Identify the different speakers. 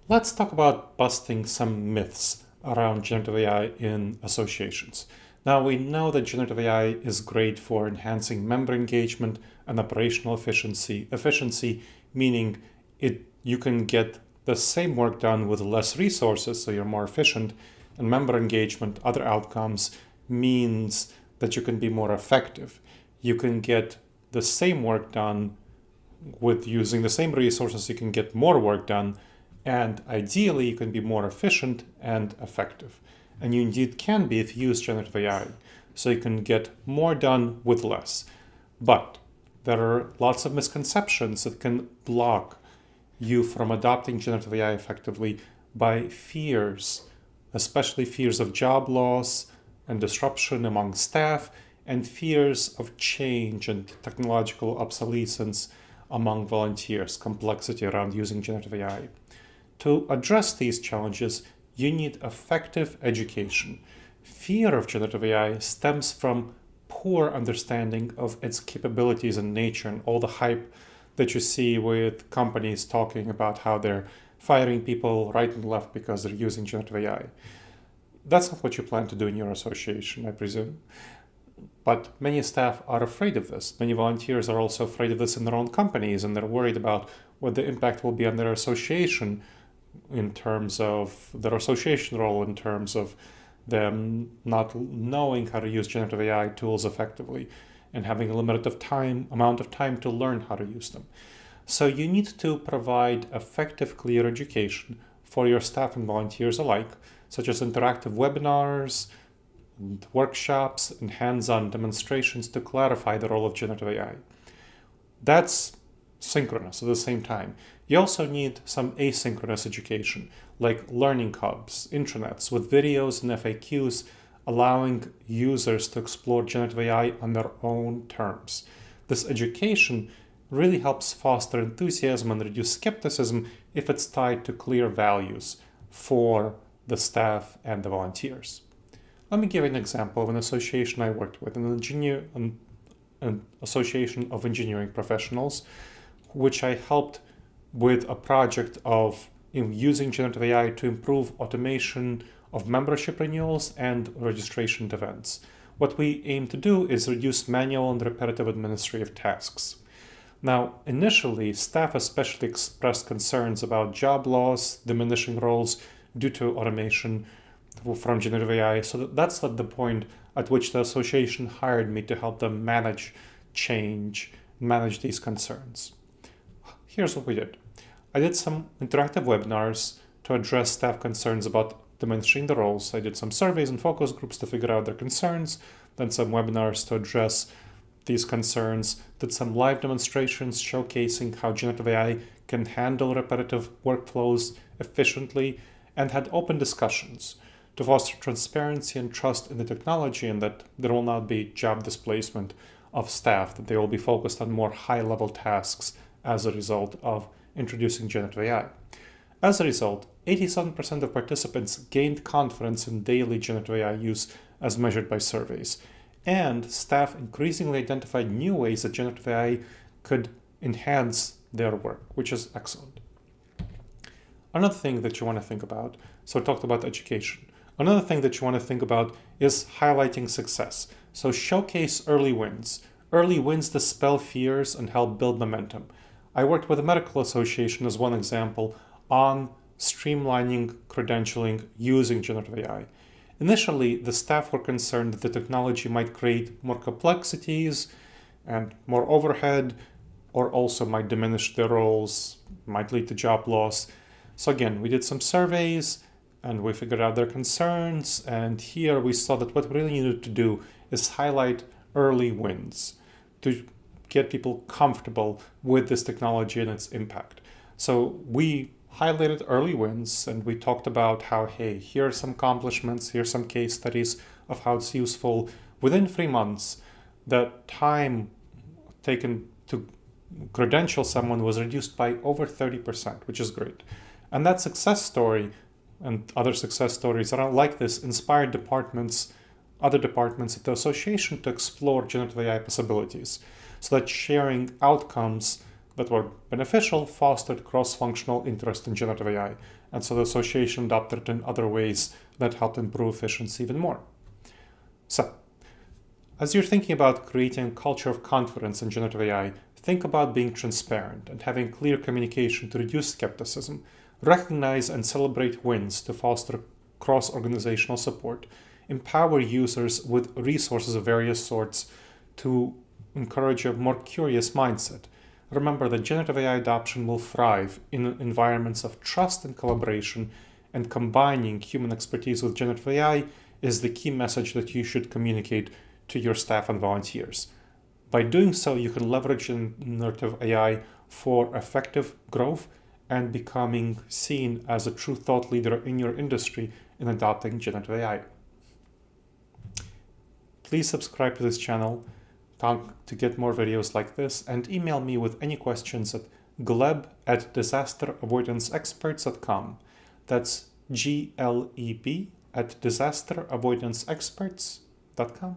Speaker 1: Let's talk about busting some myths around generative AI in associations. Now, we know that generative AI is great for enhancing member engagement and operational efficiency. Efficiency meaning you can get the same work done with less resources, so you're more efficient. And member engagement, other outcomes, means that you can be more effective. You can get the same work done with using the same resources, you can get more work done, and ideally you can be more efficient and effective. And you indeed can be if you use generative AI. So you can get more done with less. But there are lots of misconceptions that can block you from adopting generative AI effectively by fears, especially fears of job loss and disruption among staff, and fears of change and technological obsolescence among volunteers, complexity around using generative AI. To address these challenges, you need effective education. Fear of generative AI stems from poor understanding of its capabilities and nature, and all the hype that you see with companies talking about how they're firing people right and left because they're using generative AI. That's not what you plan to do in your association, I presume. But many staff are afraid of this. Many volunteers are also afraid of this in their own companies, and they're worried about what the impact will be on their association in terms of their association role, in terms of them not knowing how to use generative AI tools effectively and having a limited amount of time to learn how to use them. So you need to provide effective, clear education for your staff and volunteers alike, such as interactive webinars, and workshops, and hands-on demonstrations to clarify the role of generative AI. That's synchronous at the same time. You also need some asynchronous education, like learning hubs, intranets with videos and FAQs, allowing users to explore generative AI on their own terms. This education really helps foster enthusiasm and reduce skepticism if it's tied to clear values for the staff and the volunteers. Let me give you an example of an association I worked with, an association of engineering professionals, which I helped with a project of using generative AI to improve automation of membership renewals and registration events. What we aim to do is reduce manual and repetitive administrative tasks. Now, initially, staff especially expressed concerns about job loss, diminishing roles due to automation from generative AI. So that's at the point at which the association hired me to help them manage change, manage these concerns. Here's what we did. I did some interactive webinars to address staff concerns about diminishing the roles. I did some surveys and focus groups to figure out their concerns, then some webinars to address these concerns, did some live demonstrations showcasing how generative AI can handle repetitive workflows efficiently, and had open discussions to foster transparency and trust in the technology, and that there will not be job displacement of staff, that they will be focused on more high-level tasks as a result of introducing generative AI. As a result, 87% of participants gained confidence in daily generative AI use as measured by surveys, and staff increasingly identified new ways that generative AI could enhance their work, which is excellent. Another thing that you want to think about, so I talked about education. Another thing that you want to think about is highlighting success. So showcase early wins. Early wins dispel fears and help build momentum. I worked with a medical association as one example on streamlining credentialing using generative AI. Initially, the staff were concerned that the technology might create more complexities and more overhead, or also might diminish their roles, might lead to job loss. So again, we did some surveys and we figured out their concerns, and here we saw that what we really needed to do is highlight early wins to get people comfortable with this technology and its impact. So we highlighted early wins and we talked about how, hey, here are some accomplishments, here's some case studies of how it's useful. Within 3 months, the time taken to credential someone was reduced by over 30%, which is great. And that success story and other success stories around like this inspired other departments at the association to explore generative AI possibilities, so that sharing outcomes that were beneficial fostered cross-functional interest in generative AI, and so the association adopted it in other ways that helped improve efficiency even more. So, as you're thinking about creating a culture of confidence in generative AI, think about being transparent and having clear communication to reduce skepticism, recognize and celebrate wins to foster cross-organizational support, empower users with resources of various sorts to encourage a more curious mindset. Remember that generative AI adoption will thrive in environments of trust and collaboration, and combining human expertise with generative AI is the key message that you should communicate to your staff and volunteers. By doing so, you can leverage generative AI for effective growth and becoming seen as a true thought leader in your industry in adopting generative AI. Please subscribe to this channel to get more videos like this, and email me with any questions at gleb@disasteravoidanceexperts.com. That's GLEB@disasteravoidanceexperts.com.